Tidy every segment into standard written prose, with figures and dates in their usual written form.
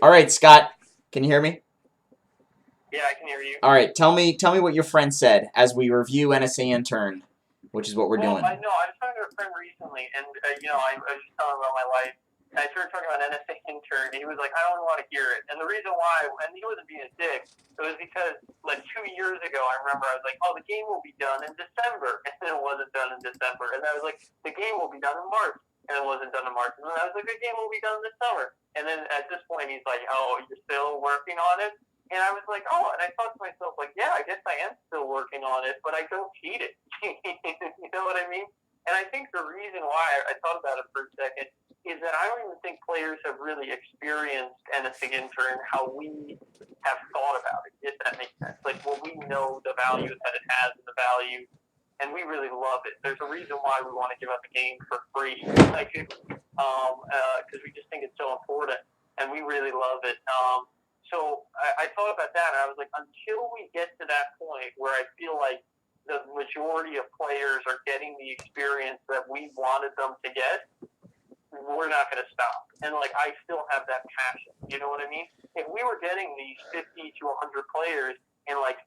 All right, Scott, can you hear me? Yeah, I can hear you. All right, tell me what your friend said as we review NSA Intern, which is what we're Well, I doing. know I was talking to a friend recently, and I was just telling him about my life. And I started talking about NSA Intern, and he was like, "I don't want to hear it." And the reason why, and he wasn't being a dick, it was because like 2 years ago, I remember I was like, "Oh, the game will be done in December," and then it wasn't done in December. And I was like, "The game will be done in March," and it wasn't done in March. And then I was like, "The game will be done this summer." And then at this point, he's like, "Oh, you're still working on it?" And I was like, oh, and I thought to myself, like, yeah, I guess I am still working on it, but I don't hate it. You know what I mean? And I think the reason why I thought about it for a second is that I don't even think players have really experienced NSA Intern how we have thought about it, if that makes sense. Like, well, we know the value that it has and the value, and we really love it. There's a reason why we want to give up the game for free, like, because we just think it's so important, and we really love it. So I thought about that, and I was like, until we get to that point where I feel like the majority of players are getting the experience that we wanted them to get, we're not going to stop. And like, I still have that passion. You know what I mean? If we were getting these 50 to 100 players, and like,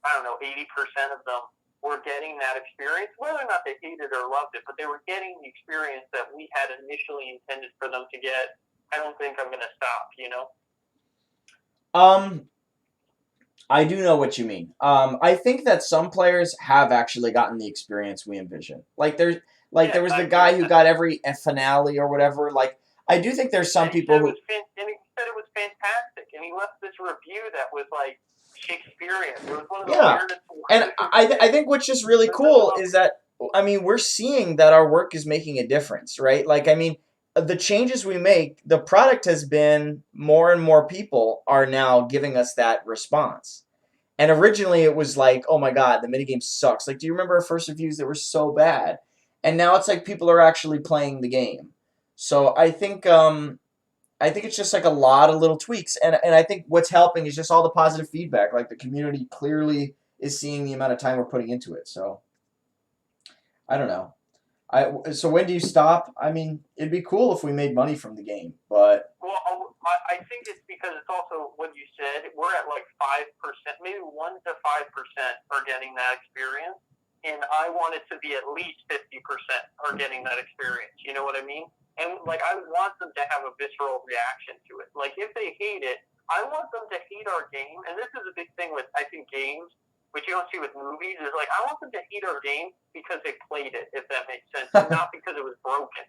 I don't know, 80% of them were getting that experience, whether or not they hated or loved it, but they were getting the experience that we had initially intended for them to get, I don't think I'm going to stop, you know? Um, I do know what you mean. I think that some players have actually gotten the experience we envision. Like there Yes, was I the agree guy with who that. got every finale or whatever. Like I do think there's some And he said people it who was and he said it was fantastic. And he left this review that was like Shakespearean. It was one of the yeah, weirdest and I things. think what's just really I really cool loved is it. that I mean we're seeing that our work is making a difference, right? Like I mean the changes we make, the product has been more and more people are now giving us that response. And originally it was like, oh my god, the minigame sucks. Like, do you remember our first reviews that were so bad? And now it's like people are actually playing the game. So I think it's just like a lot of little tweaks, and I think what's helping is just all the positive feedback. Like the community clearly is seeing the amount of time we're putting into it. So I don't know. So when do you stop? I mean, it'd be cool if we made money from the game, but Well, I think it's because it's also what you said. We're at like 5%, maybe 1 to 5% are getting that experience, and I want it to be at least 50% are getting that experience. You know what I mean? And like, I want them to have a visceral reaction to it. Like, if they hate it, I want them to hate our game. And this is a big thing with I think games, which you don't see with movies. Is like, I want them to hate our game because they played it, if that makes sense, and not because it was broken.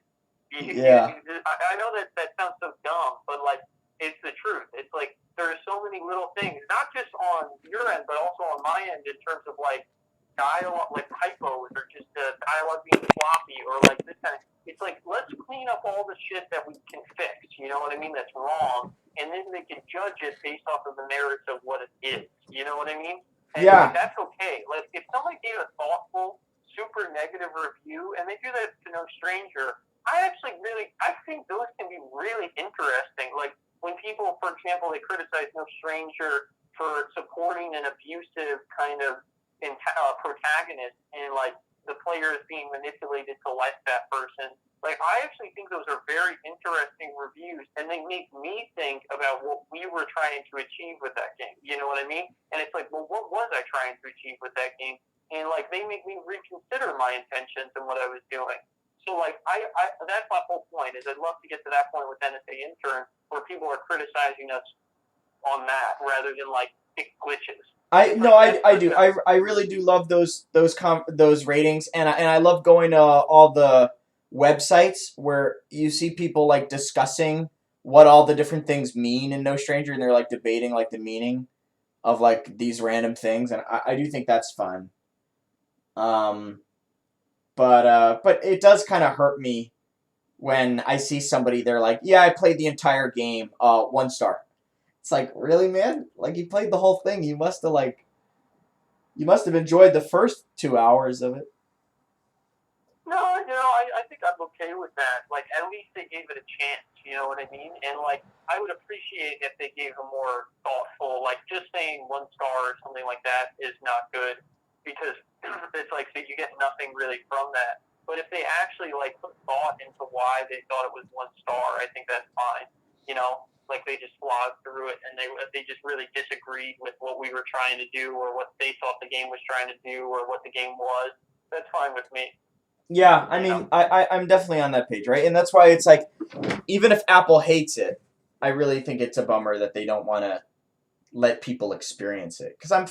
yeah, I know that that sounds so dumb, but like, it's the truth. It's like there are so many little things, not just on your end, but also on my end in terms of like dialogue, like typos, or just dialogue being sloppy, or like this kind of. It's like, let's clean up all the shit that we can fix. You know what I mean? That's wrong, and then they can judge it based off of the merits of what it is. You know what I mean? And like, yeah, that's okay. Like, if somebody gave a thoughtful, super negative review, and they do that to NoStranger, I think those can be really interesting. Like, when people, for example, they criticize NoStranger for supporting an abusive kind of protagonist, and like the player is being manipulated to like that person. Like, I actually think those are very interesting reviews, and they make me think about what we were trying to achieve with that game. You know what I mean? And it's like, well, what was I trying to achieve with that game? And like, they make me reconsider my intentions and what I was doing. So like, that's my whole point. Is I'd love to get to that point with NSA Intern where people are criticizing us on that rather than like big glitches. I It's no, like that's I the do. I really do love those ratings, and I love going to all the websites where you see people like discussing what all the different things mean in No Stranger, and they're like debating like the meaning of like these random things, and I do think that's fun. Um, but it does kind of hurt me when I see somebody they're like, yeah, I played the entire game, 1 star. It's like, really, man? Like you played the whole thing. You must have enjoyed the first 2 hours of it. No, I think I'm okay with that. Like, at least they gave it a chance. You know what I mean? And like, I would appreciate if they gave a more thoughtful, like, just saying 1 star or something like that is not good because it's like, so you get nothing really from that. But if they actually like put thought into why they thought it was 1 star, I think that's fine. You know? like they just slogged through it, and they just really disagreed with what we were trying to do, or what they thought the game was trying to do, or what the game was. That's fine with me. Yeah, I You know. mean, I'm definitely on that page, right? And that's why it's like, even if Apple hates it, I really think it's a bummer that they don't want to let people experience it. Because I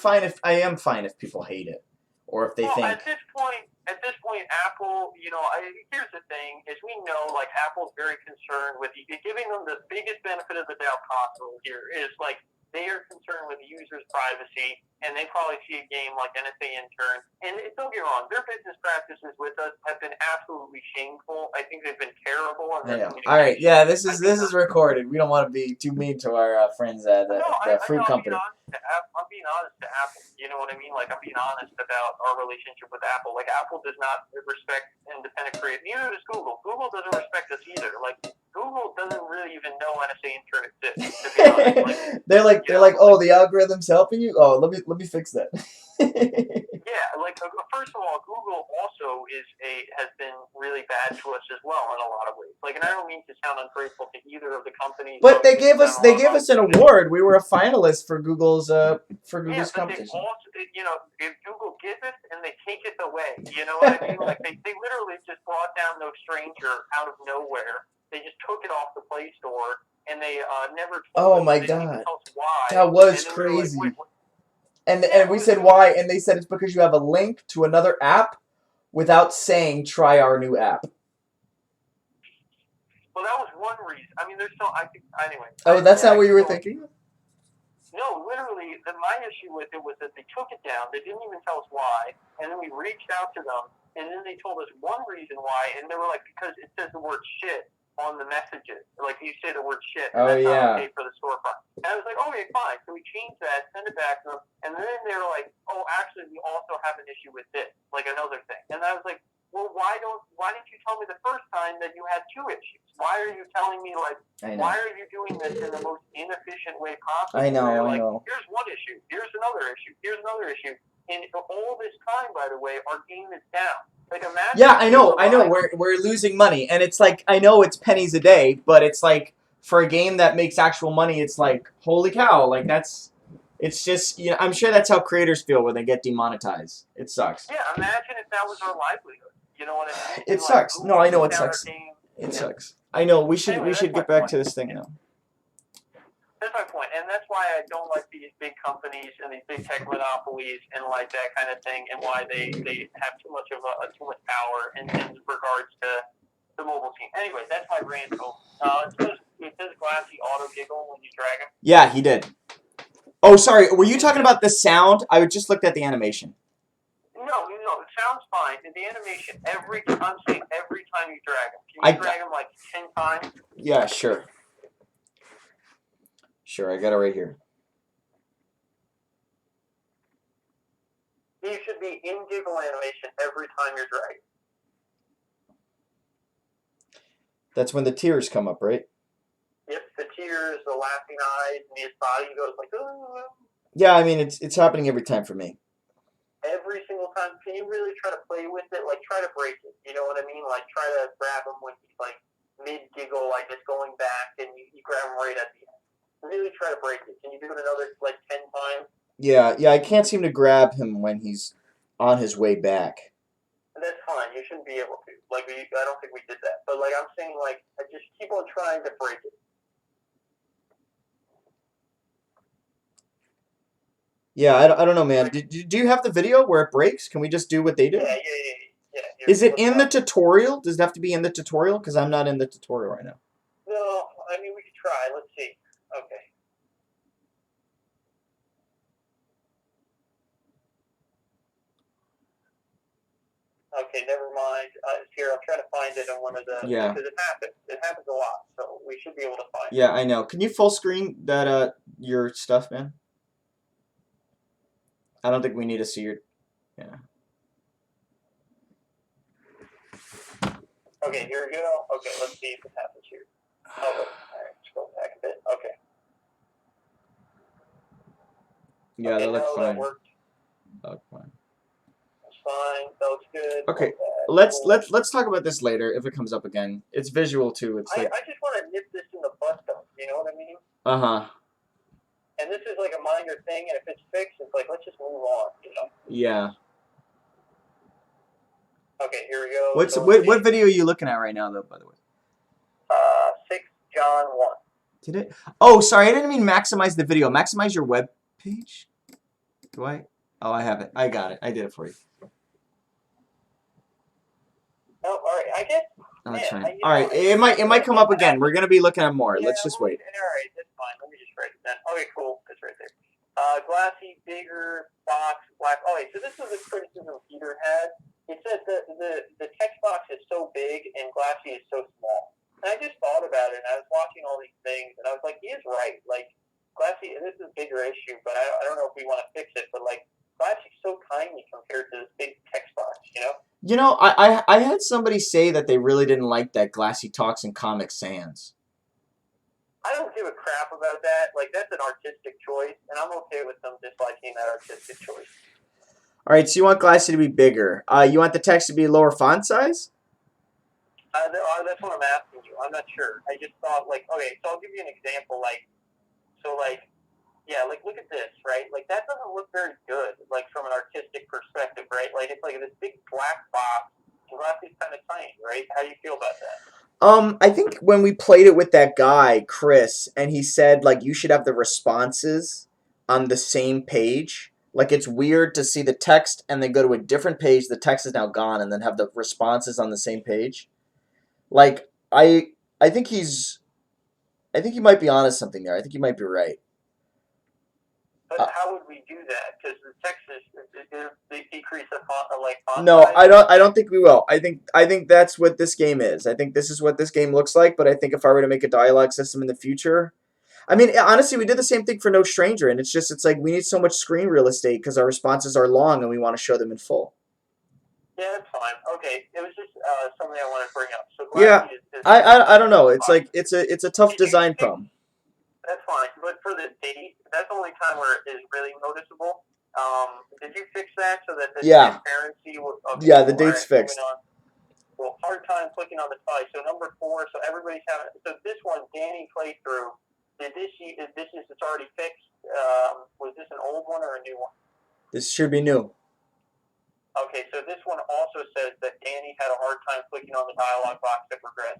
am fine if people hate it, or if they Well, think, at this point, Apple, here's the thing: is we know like Apple's very concerned with giving them the biggest benefit of the doubt possible. Here is like they are concerned with the user's privacy, and they probably see a game like NSA Intern. And don't get me wrong, their business practices with us have been absolutely shameful. I think they've been terrible in I their know. All right, communication. yeah, this is recorded. We don't want to be too mean to our friends at No, the I fruit know. company. I'm being honest to Apple. You know what I mean? Like I'm being honest about our relationship with Apple. Like Apple does not respect independent creators. Neither does Google. Google doesn't respect us either. Like Google doesn't really even know NSA Intern exists. To be honest, They're like, oh, the algorithm's helping you. Oh, let me fix that. yeah, like first of all, Google also has been really bad to us as well in a lot of ways. Like, and I don't mean to sound ungrateful to either of the companies. But they gave us an award. We were a finalist for Google's Yeah, but they competition. also, if Google gives it and they take it away, you know what I mean? Like they literally just brought down NoStranger out of nowhere. They just took it off the Play Store, and they never told Oh us. my They didn't even god, tell us why. that was And then we were like, crazy. wait, what? And Yeah, we said why, and they said it's because you have a link to another app without saying try our new app. well, that was one reason. I mean, there's so I think anyway. Oh, that's not what you were thinking? No, literally, my issue with it was that they took it down. They didn't even tell us why, and then we reached out to them, and then they told us one reason why, and they were like, because it says the word shit on the messages. Like, you say the word shit, and that's not okay for the storefront. And I was like, okay, fine. So we changed that, sent it back to them, and then they were like, oh, actually, we also have an issue with this, like another thing. And I was like, well, why didn't you tell me the first time that you had two issues? Why are you telling me, like, why are you doing this in the most inefficient way possible? I know. Here's one issue. Here's another issue. Here's another issue. And all this time, by the way, our game is down. Like, imagine. Yeah, I know. We're losing money, and it's like, I know it's pennies a day, but it's like, for a game that makes actual money, it's like, holy cow, like it's just, I'm sure that's how creators feel when they get demonetized. It sucks. Yeah, imagine if that was our livelihood. You know what I mean? It sucks. No, I know it sucks. It sucks. I know. We should get back to this thing now. That's my point, and that's why I don't like these big companies and these big tech monopolies and like that kind of thing, and why they have too much power in regards to the mobile scene. Anyway, that's my rant. It says Glassy auto giggle when you drag him. Yeah, he did. Oh, sorry. Were you talking about the sound? I just looked at the animation. No, it sounds fine. In the animation, I'm saying every time you drag him. Can you drag him like 10 times? Yeah, sure. Sure, I got it right here. You should be in giggle animation every time you're dragging. That's when the tears come up, right? Yep, the tears, the laughing eyes, and his body goes like, oh. Yeah, I mean, it's happening every time for me. Every single time. Can you really try to play with it? Like, try to break it. You know what I mean? Like, try to grab him when he's, like, mid-giggle, like, just going back, and you grab him right at the end. Really try to break it. Can you do it another, like, 10 times? Yeah, I can't seem to grab him when he's on his way back. That's fine. You shouldn't be able to. Like, I don't think we did that. But, like, I'm saying, like, just keep on trying to break it. Yeah, I don't know, man. Do you have the video where it breaks? Can we just do what they do? Yeah. Is it in the tutorial? Does it have to be in the tutorial? Because I'm not in the tutorial right now. No, I mean, we could try. Let's see. Okay. Okay, never mind. Here, I'm trying to find it on one of the... Yeah. Because it happens. It happens a lot, so we should be able to find it. Yeah, I know. Can you full screen that your stuff, man? I don't think we need to see your... Yeah. Okay, here we go. Okay, let's see if it happens here. Oh, all right, scroll back a bit. Okay. Yeah, okay, that looks fine. That worked. That looks fine. That's fine. That looks good. Okay, let's talk about this later if it comes up again. It's visual too. It's like... I just want to nip this in the bud though. You know what I mean? Uh-huh. And this is like a minor thing, and if it's fixed, it's like, let's just move on, you know? Yeah. Okay, here we go. What's So let's what see. video are you looking at right now, though? By the way. 6 John 1. Did it? Oh, sorry. I didn't mean maximize the video. Maximize your web page. Do I? Oh, I have it. I got it. I did it for you. Oh, all right. I guess. Oh, Man, that's fine. you All know, right. It might come up again. We're gonna be looking at more. Yeah, Let's just well, wait. all right. That's fine. Let me just write it down. Okay, cool. It's right there. Glassy, bigger, box, black. Oh, wait. So this is a criticism Peter had. It said that the text box is so big and Glassy is so small. And I just thought about it, and I was watching all these things, and I was like, he is right. Like, Glassy, and this is a bigger issue, but I don't know if we want to fix it, but, like, Glassy's so tiny compared to this big text box, you know? You know, I had somebody say that they really didn't like that Glassy talks in Comic Sans. I don't give a crap about that. Like, that's an artistic choice, and I'm okay with them disliking that artistic choice. All right, so you want Glassy to be bigger. You want the text to be lower font size? That's what I'm asking you. I'm not sure. I just thought, like, okay, so I'll give you an example. Like, yeah, like, look at this, right? Like, that doesn't look very good, like, from an artistic perspective, right? Like, it's like this big black box, and Glassy's kind of tiny, right? How do you feel about that? I think when we played it with that guy, Chris, and he said, like, you should have the responses on the same page. Like, it's weird to see the text and then go to a different page, the text is now gone, and then have the responses on the same page. Like, I think I think he might be onto something there. I think he might be right. But how would we do that? Because the text they decrease the font No, size. I don't think we will. I think that's what this game is. I think this is what this game looks like, but I think if I were to make a dialogue system in the future, I mean, honestly, we did the same thing for No Stranger, and it's like we need so much screen real estate because our responses are long and we want to show them in full. Yeah, that's fine. Okay, it was just something I wanted to bring up. So Yeah, Glassy is I don't know. It's like it's a tough design problem. That's fine, but for the date, that's the only time where it is really noticeable. Did you fix that so that the transparency will? Okay, Yeah, the date's fixed. Well, hard time clicking on the tie. So number 4. So everybody's having. So this one, Danny playthrough. It's already fixed. Was this an old one or a new one? This should be new. Okay, so this one also says that Danny had a hard time clicking on the dialog box to progress.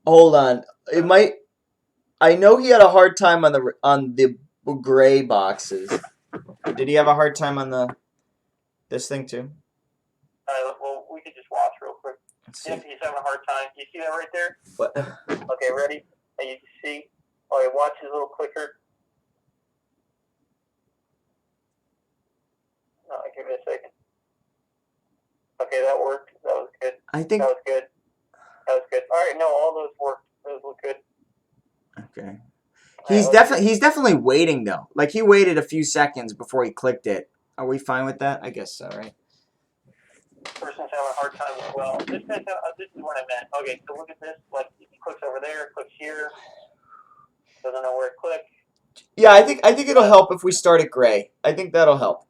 Hold on, it might. I know he had a hard time on the gray boxes. Did he have a hard time on this thing too? Well, we could just watch real quick. Yep, he's having a hard time. You see that right there? What? Okay, ready? And you can see. Okay, watch his little clicker. Give it a second. Okay, that worked. That was good. I think that was good. That was good. All right, no, all those worked. Those look good. Okay. He's definitely waiting though. Like he waited a few seconds before he clicked it. Are we fine with that? I guess so, right? Person's having a hard time as well. This is what I meant. Okay, so look at this. Like he clicks over there, clicks here. Doesn't know where it clicked. Yeah, I think it'll help if we start at gray. I think that'll help.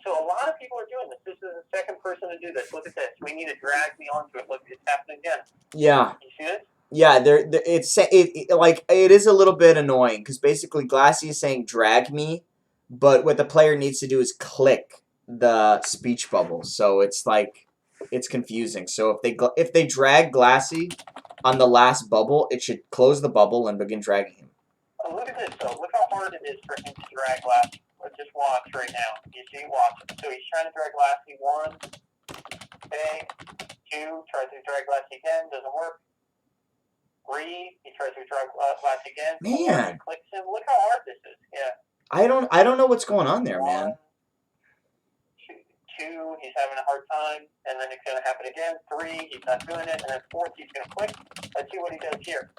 So a lot of people are doing this. This is the second person to do this. Look at this. We need to drag me onto it. Look, it's happening again. Yeah. You see this? Yeah, it is a little bit annoying because basically Glassy is saying drag me, but what the player needs to do is click the speech bubble. So it's like it's confusing. So if they drag Glassy on the last bubble, it should close the bubble and begin dragging him. Oh, look at this though. Look how hard it is for him to drag Glassy. Let's just watch right now. You see, watch. So he's trying to drag Glassy 1. Okay. 2. Tries to drag Glassy again. Doesn't work. 3. He tries to drag Glassy again. Man. 4. Clicks him. Look how hard this is. Yeah. I don't know what's going on there, 1, man. 2. He's having a hard time, and then it's going to happen again. 3. He's not doing it, and then 4. He's going to click. Let's see what he does here.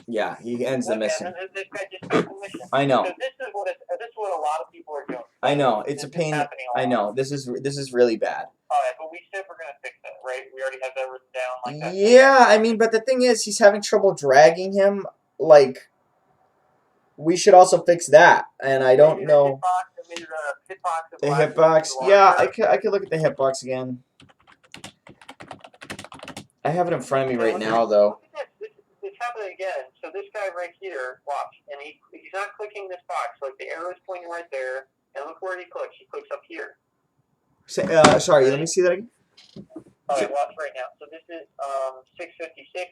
Yeah, he ends the mission. This guy just makes the mission. I know. So this is what a lot of people are doing. I know. It's a pain. I know. This is really bad. All right, but we said we're going to fix that, right? We already have that written down like that. Yeah, I mean, but the thing is, he's having trouble dragging him. Like, we should also fix that. And I don't know. The hitbox. Yeah, I could look at the hitbox again. I have it in front of me right now, though. it again. So this guy right here, watch, and he's not clicking this box. Like the arrow is pointing right there, and look where he clicks. He clicks up here. Sorry, let me see that again. All right, watch right now. So this is 6:56.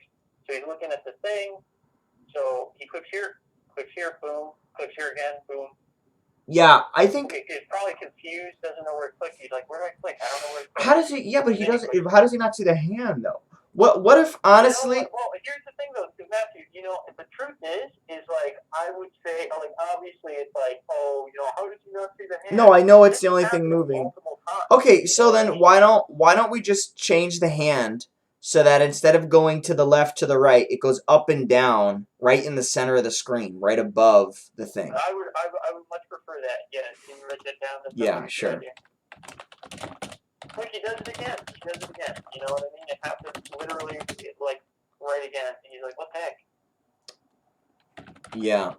So he's looking at the thing. So he clicks here, boom, clicks here again, boom. Yeah, I think he's probably confused, doesn't know where to click. He's like, where do I click? I don't know where to click. how does he? Yeah, but he doesn't. How does he not see the hand though? What if honestly? Well, here's the thing though, Matthew. The truth is like I would say, like obviously it's like, oh, how did you not see the hand? No, I know it's the only thing moving. Okay, so then why don't we just change the hand so that instead of going to the left to the right, it goes up and down, right in the center of the screen, right above the thing. I would much prefer that. Yeah, can you write that down? Yeah, sure. Look, he does it again. You know what I mean? It happens literally like right again. And he's like, what the heck? Yeah.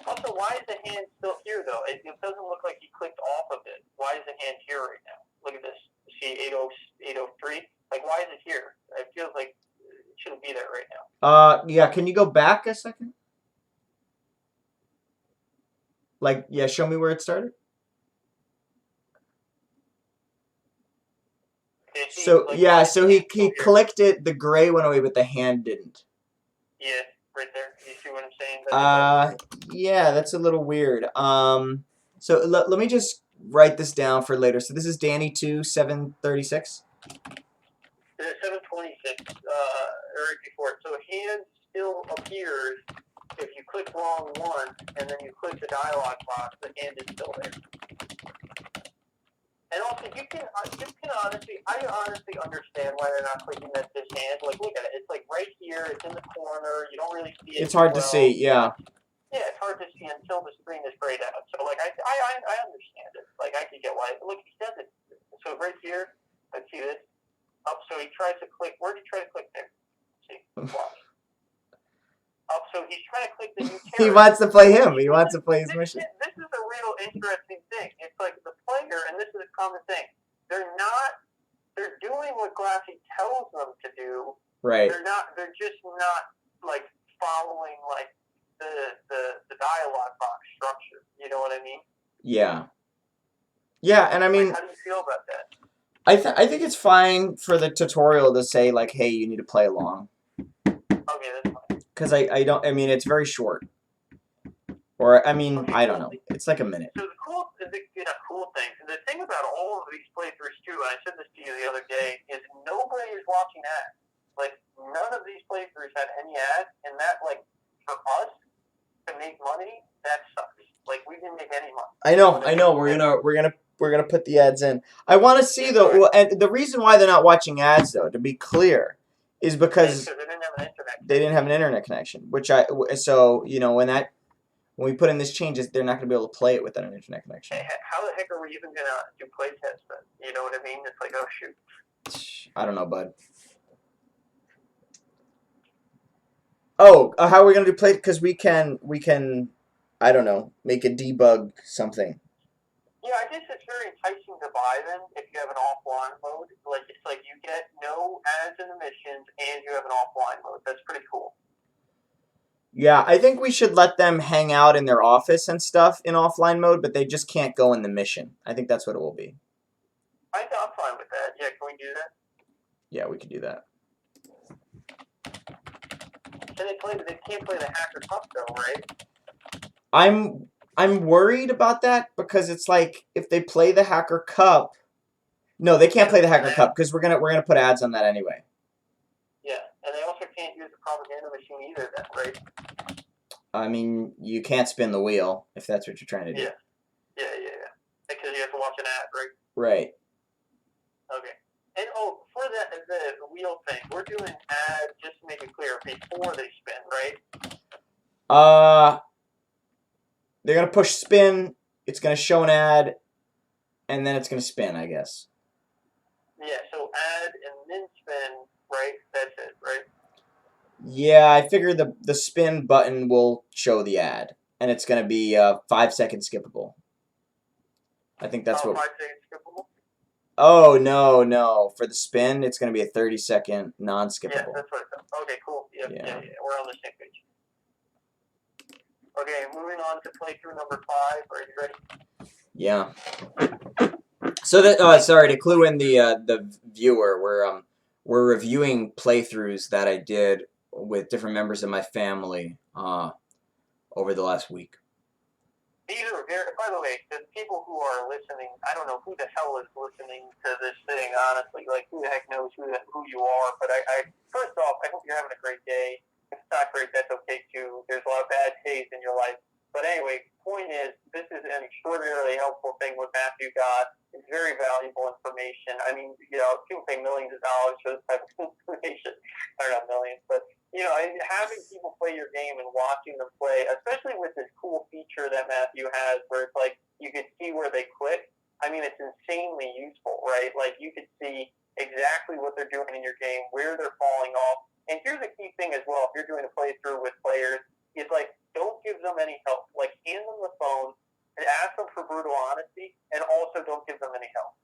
Also, why is the hand still here, though? It doesn't look like he clicked off of it. Why is the hand here right now? Look at this. See 803? Like, why is it here? It feels like it shouldn't be there right now. Yeah, can you go back a second? Like, yeah, show me where it started. So, like, yeah, so he clicked it, the gray went away, but the hand didn't. Yeah, right there. You see what I'm saying? Yeah, that's a little weird. So let me just write this down for later. So this is Danny 2, 736? 726, right before it. So hand still appears if you click wrong once, and then you click the dialog box, the hand is still there. And also, you can honestly, I honestly understand why they're not clicking this hand. Like, look at it. It's like right here. It's in the corner. You don't really see it. It's hard to see, yeah. Yeah, it's hard to see until the screen is grayed out. So, like, I understand it. Like, I can get why. Look, he does it. So right here, let's see this. Up, so he tries to click. Where did he try to click there? See, watch. Up, so he's trying to click the new character. He wants to play him. He wants to play his mission. This is a real interesting thing. It's like the player, and this is a common thing. They're doing what Glassy tells them to do. Right. They're just not like following like the dialogue box structure. You know what I mean? Yeah. Yeah, and I mean, like, how do you feel about that? I think it's fine for the tutorial to say like, hey, you need to play along. Okay, that's fine. Because I mean, it's very short. Or, I mean, okay, I don't know. It's like a minute. So the cool thing, the thing about all of these playthroughs too, and I said this to you the other day, is nobody is watching ads. Like, none of these playthroughs had any ads, and that, like, for us to make money, that sucks. Like, we didn't make any money. I know. We're gonna put the ads in. I want to see though, well, and the reason why they're not watching ads though, to be clear, is because they didn't have an internet connection. So when we put in these changes, they're not gonna be able to play it without an internet connection. Hey, how the heck are we even gonna do play tests then? You know what I mean? It's like, oh shoot. I don't know, bud. Oh, how are we gonna do play? Because we can. I don't know. Make a debug something. Yeah, I guess it's very enticing to buy them if you have an offline mode. Like, it's like you get no ads in the missions and you have an offline mode. That's pretty cool. Yeah, I think we should let them hang out in their office and stuff in offline mode, but they just can't go in the mission. I think that's what it will be. I'm fine with that. Yeah, can we do that? Yeah, we could do that. They can't play the Hacker Cup though, right? I'm worried about that because it's like if they play the Hacker Cup, no, they can't play the Hacker Cup because we're gonna put ads on that anyway. Yeah, and they also can't use the propaganda machine either, then, right? I mean, you can't spin the wheel if that's what you're trying to do. Yeah. Because you have to watch an ad, right? Right. Okay. And for the wheel thing, we're doing ads just to make it clear before they spin, right? They're going to push spin, it's going to show an ad, and then it's going to spin, I guess. Yeah, so ad and then spin, right? That's it, right? Yeah, I figure the spin button will show the ad, and it's going to be 5 second skippable. I think that's what... 5 second skippable? Oh, no, no. For the spin, it's going to be a 30-second Yeah, non-skippable. that's what. Okay, cool. Yep, yeah, Yeah. yeah, we're on the same page. Okay, moving on to playthrough number 5. Are you ready? Yeah. So that sorry to clue in the viewer, we're reviewing playthroughs that I did with different members of my family over the last week. These are very, by the way, the people who are listening, I don't know who the hell is listening to this thing, honestly. Like, who the heck knows who you are? But first off, I hope you're having a great day. If it's not great, that's okay too. There's a lot of bad days in your life. But anyway, point is, this is an extraordinarily helpful thing what Matthew got. It's very valuable information. I mean, people pay millions of dollars for this type of information. Or not millions, but having people play your game and watching them play, especially with this cool feature that Matthew has where it's like you could see where they click. I mean, it's insanely useful, right? Like you could see exactly what they're doing in your game, where they're falling off. And here's a key thing as well, if you're doing a playthrough with players, is like don't give them any help. Like hand them the phone and ask them for brutal honesty and also don't give them any help.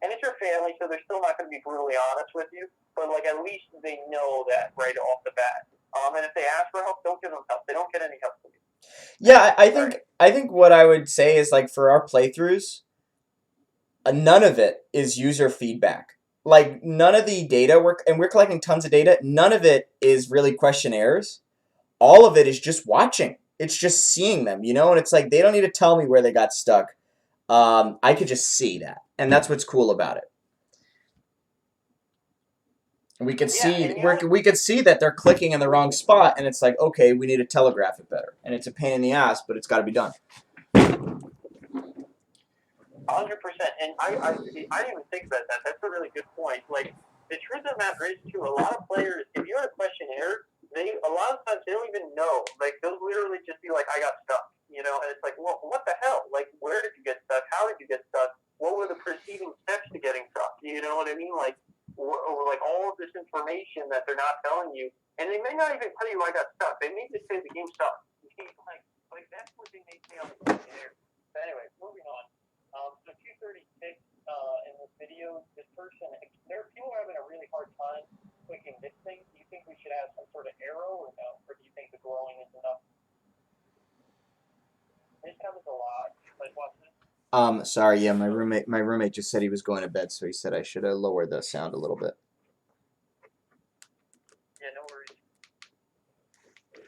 And it's your family, so they're still not going to be brutally honest with you, but like at least they know that right off the bat. And if they ask for help, don't give them help. They don't get any help from you. Yeah, I All think right. I think what I would say is like for our playthroughs, none of it is user feedback. Like none of the data we're collecting tons of data. None of it is really questionnaires. All of it is just watching. It's just seeing them, and it's like they don't need to tell me where they got stuck. I could just see that, and that's what's cool about it. We could Yeah, see and you know what? we could see that they're clicking in the wrong spot, and it's like, okay, we need to telegraph it better, and it's a pain in the ass, but it's got to be done. 100%. And I didn't even think about that. That's a really good point. Like the truth of the matter is, too, a lot of players, if you're a questionnaire, a lot of times they don't even know. Like they'll literally just be like, "I got stuck," and it's like, well, what the hell? Like, where did you get stuck? How did you get stuck? What were the preceding steps to getting stuck? You know what I mean? Like, like all of this information that they're not telling you, and they may not even tell you I got stuck. They may just say the game sucks. Like that's what they may say on the questionnaire. But anyway, moving on. So 236 in this video, this person, people are having a really hard time clicking this thing. Do you think we should have some sort of arrow or no? Or do you think the glowing is enough? This happens a lot. Like, watch this. Sorry, yeah, my roommate just said he was going to bed, so he said I should lower the sound a little bit. Yeah, no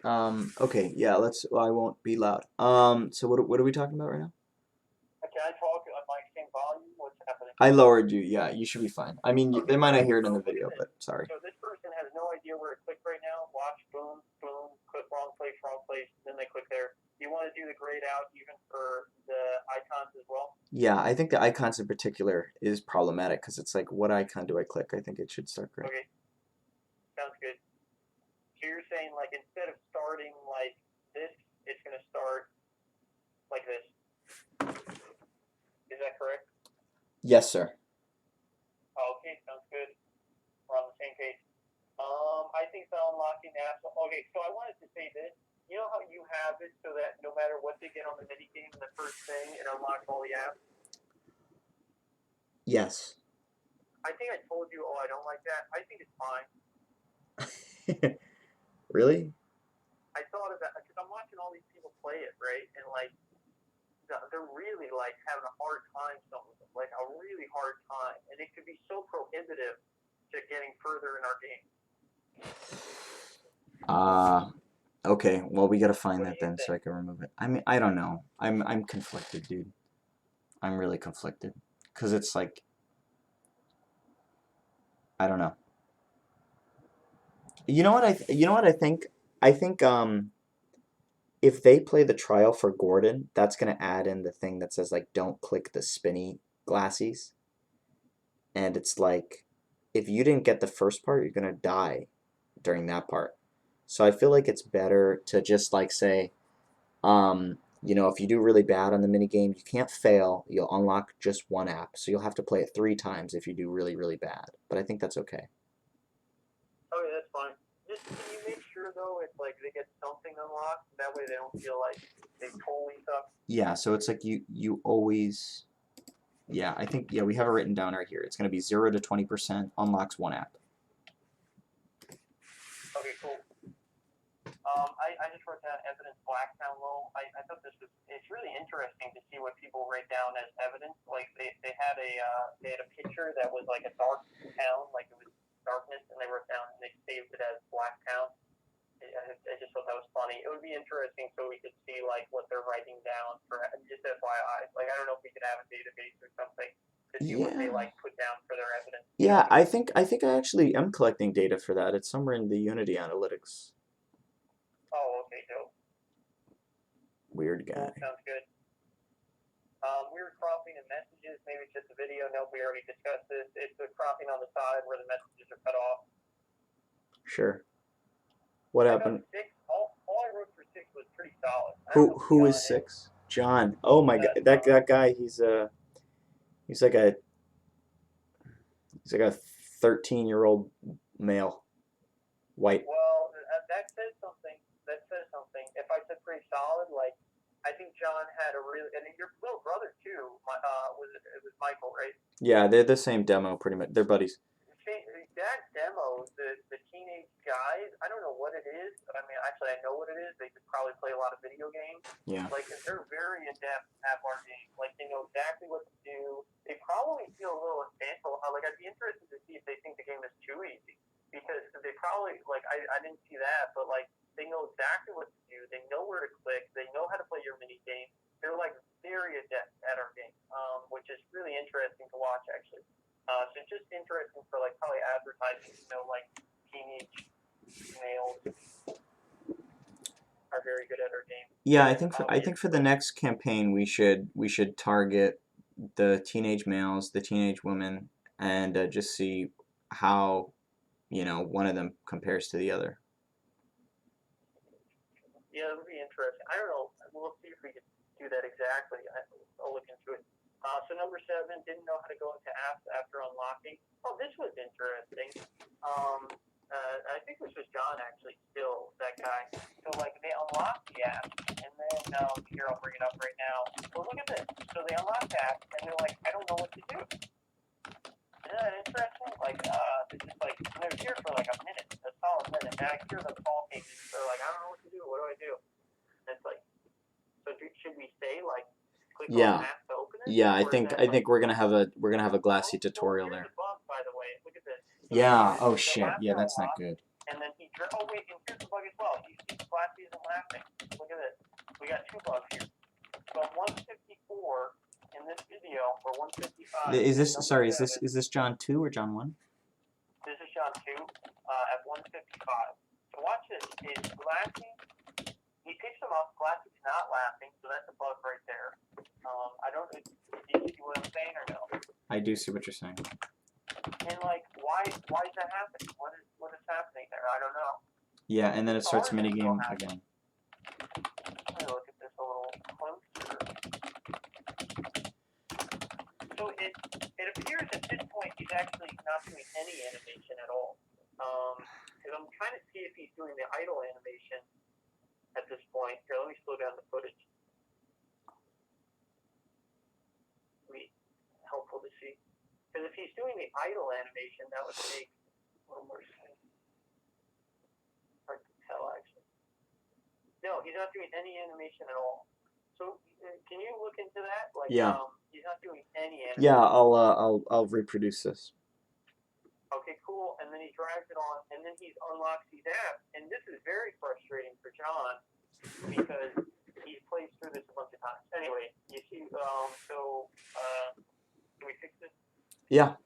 worries. Okay, yeah, I won't be loud. So what are we talking about right now? Can I talk at my same volume? What's happening? I lowered you. Yeah, you should be fine. I mean, Okay. they might not hear it in So the look at video, this. but sorry. So this person has no idea where to click right now. Watch, boom, boom, click wrong place, then they click there. Do you want to do the grayed out even for the icons as well? Yeah, I think the icons in particular is problematic because it's like, what icon do I click? I think it should start gray. Okay, sounds good. So you're saying like instead of starting like this, it's going to start like this. Is that correct? Yes, sir. Oh, okay, sounds good. We're on the same page. I think the unlocking apps. Okay, so I wanted to say this. You know how you have it so that no matter what they get on the mini game, the first thing it unlocks all the apps. Yes. I think I told you. Oh, I don't like that. I think it's fine. Really? I thought of that because I'm watching all these people play it, right? And like they're really like having a hard time. Some of them, like a really hard time, and it could be so prohibitive to getting further in our game. Okay. Well, we gotta find What do that you then so think? I can remove it. I mean, I don't know. I'm conflicted, dude. I'm really conflicted because it's like, I don't know. You know what I think? I think if they play the trial for Gordon, that's gonna add in the thing that says like don't click the spinny glassies. And it's like if you didn't get the first part, you're gonna die during that part. So I feel like it's better to just like say, if you do really bad on the mini game, you can't fail. You'll unlock just one app, so you'll have to play it 3 times if you do really, really bad. But I think that's okay. Okay, that's fine. Just can you make sure though, it's like they get something unlocked. That way they don't feel like they totally suck. Yeah, so it's like you always Yeah, I think we have it written down right here. It's going to be 0 to 20% unlocks one app. Okay, cool. I just wrote down evidence black town low. I thought it's really interesting to see what people write down as evidence. Like they had a picture that was like a dark town, like it was darkness, and they wrote down and they saved it as black town. I just thought that was funny. It would be interesting so we could see like what they're writing down for just FYI. Like I don't know if we could have a database or something to see what they Yeah. like put down for their evidence. You know Yeah, what I mean? I think I actually am collecting data for that. It's somewhere in the Unity analytics. Oh, okay, dope. Weird Cool, guy. sounds good. We were cropping in messages. Maybe it's just a video. Nope, we already discussed this. It's the cropping on the side where the messages are cut off. Sure. What I got happened? 6. All I wrote for 6 was pretty solid. I don't know who Who is John is. 6? John. Oh my god, John. that guy, he's like a 13-year-old male, white. Well, that says something. That says something. If I said pretty solid, like I think John had a really, and your little brother too. It was Michael, right? Yeah, they're the same demo pretty much. They're buddies. That demo, the teenage guys, I don't know what it is, but I mean, actually, I know what it is. They just probably play a lot of video games. Yeah. Like, they're very adept at our game. Like, they know exactly what to do. They probably feel a little infantil. Like, I'd be interested to see if they think the game is too easy. Because they probably, like, I didn't see that, but, like, they know exactly what to do. They know where to click. They know how to play your mini game. They're, like, very adept at our game, which is really interesting to watch, actually. So it's just interesting for like probably advertising, like teenage males are very good at our game. Yeah, I think for the next campaign we should target the teenage males, the teenage women, and just see how one of them compares to the other. Yeah, it would be interesting. I don't know. We'll see if we can do that exactly. I'll look into it. So number 7, didn't know how to go into apps after unlocking. Oh, this was interesting. I think this was John actually, still that guy. So like they unlock the app, and then here I'll bring it up right now. So look at this. So they unlock the app, and they're like, I don't know what to do. Isn't that interesting? Like it's just like they're here for like a minute, a solid minute, and I hear them talking. They're like, I don't know what to do. What do I do? And it's like, so should we say like? Yeah. Yeah, I think we're gonna have a glassy tutorial here's there. the bug, by the way. Look at this. So Yeah. Oh shit. Yeah, that's not good. And then oh wait, and here's the bug as well. You see Glassy isn't laughing. Look at this. We got 2 bugs here. So 154 in this video, or 155. Is this is this John 2 or John 1? This is John 2 at 155. So watch this. Is Glassy? He picks him up. Glassy's not laughing, so that's a bug right there. I don't. Do you see what I'm saying or no? I do see what you're saying. And like, why is that happening? What is happening there? I don't know. Yeah, and then it starts minigame again. Let me look at this a little closer. So it appears at this point he's actually not doing any animation at all. Because I'm trying to see if he's doing the idle animation at this point. Here, let me slow down the footage. Helpful to see. Because if he's doing the idle animation, that would make a little more sense. Hard to tell, actually. No, he's not doing any animation at all. So, can you look into that? Like, yeah. He's not doing any animation. Yeah, I'll reproduce this. Okay, cool. And then he drags it on, and then he unlocks these apps, and this is very frustrating for John because he plays through this a bunch of times. Anyway, you see, can we fix this? Yeah.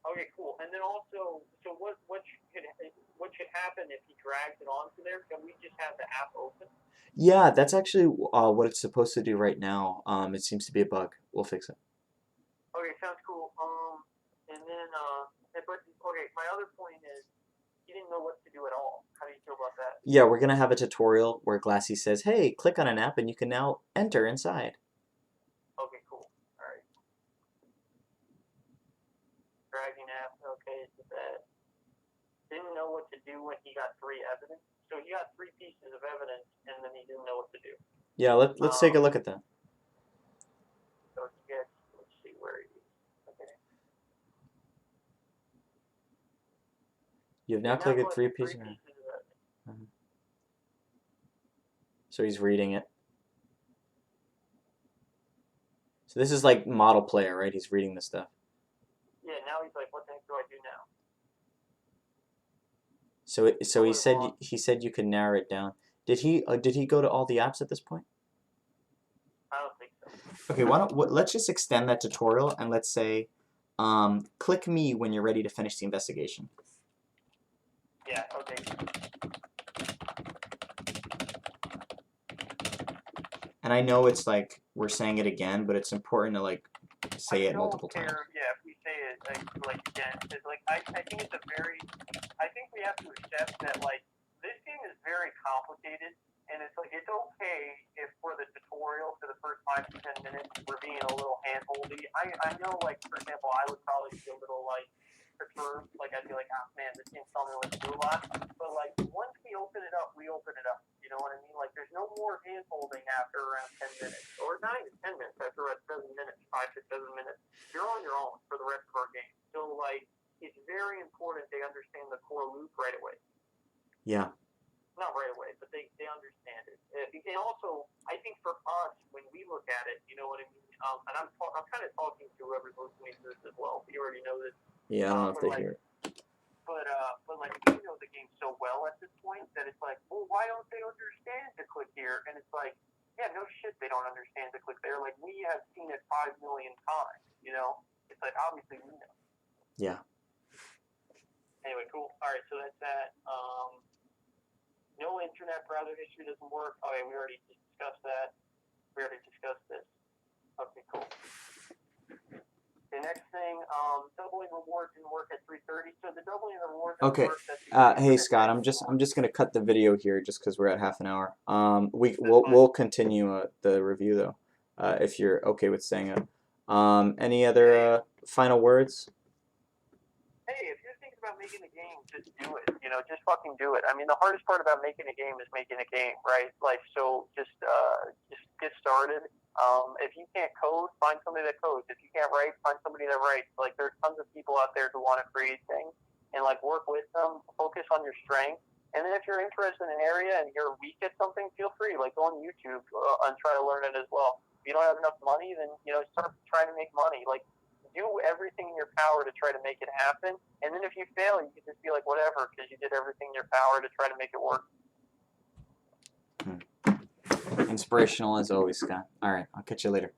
Okay, cool. And then also, so what should happen if he drags it onto there? Can we just have the app open? Yeah, that's actually what it's supposed to do right now. It seems to be a bug. We'll fix it. Okay, sounds cool. And then but okay, my other point is he didn't know what to do at all. How do you feel about that? Yeah, we're gonna have a tutorial where Glassy says, "Hey, click on an app and you can now enter inside." Okay, cool. All right. Dragging app. Okay, so that didn't know what to do when he got 3 evidence. So he got 3 pieces of evidence, and then he didn't know what to do. Yeah, let's take a look at that. So he gets You have now You've now collected three collected pieces. three pieces of evidence. Mhm. So he's reading it. So this is like model player, right? He's reading the stuff. Yeah, now he's like, what the heck do I do now? So he said you could narrow it down. Did he go to all the apps at this point? I don't think so. Okay, let's just extend that tutorial and let's say, click me when you're ready to finish the investigation. Yeah, okay. And I know it's like we're saying it again, but it's important to like say it multiple times. Yeah, if we say it like again, because like I think it's a very, I think we have to accept that like this game is very complicated, and it's like it's okay if for the tutorial for the first 5 to 10 minutes we're being a little handholdy. I know like for example I would probably be a little like perturbed, like I'd be like, oh man, this game's telling me what to do a lot, but like once we open it up, we open it up. You know what I mean? Like there's no more hand holding after around 10 minutes, or not even 10 minutes, after around 7 minutes, 5 to 7 minutes. You're on your own for the rest of our game. So like it's very important they understand the core loop right away. Yeah. Not right away, but they understand it. And also, I think for us, when we look at it, you know what I mean? And I'm kind of talking to whoever's listening to this as well. You already know this. Yeah, I don't know if they hear it. But like we know the game so well at this point that it's like, well, why don't they understand to click here? And it's like, yeah, no shit, they don't understand to click there. Like we have seen it 5 million times. You know, it's like obviously we know. Yeah. Anyway, cool. All right, so that's that. No internet browser history doesn't work. Okay, we already discussed that. We already discussed this. Okay, cool. The next thing, doubling reward didn't work at 3:30. So the doubling the reward doesn't Okay. work. Hey Scott, I'm just gonna cut the video here just because we're at half an hour. We'll continue the review though, if you're okay with saying it. Any other final words? Hey, if you're thinking about making a game, just do it. You know, just fucking do it. I mean, the hardest part about making a game is making a game, right? Like, so just get started. If you can't code, find somebody that codes. If you can't write, find somebody that writes. Like, there's tons of people out there who want to create things, and like work with them. Focus on your strengths. And then if you're interested in an area and you're weak at something, feel free. Like, go on YouTube and try to learn it as well. If you don't have enough money, then start trying to make money. Like, do everything in your power to try to make it happen. And then if you fail, you can just be like, whatever, because you did everything in your power to try to make it work. Inspirational as always, Scott. All right, I'll catch you later.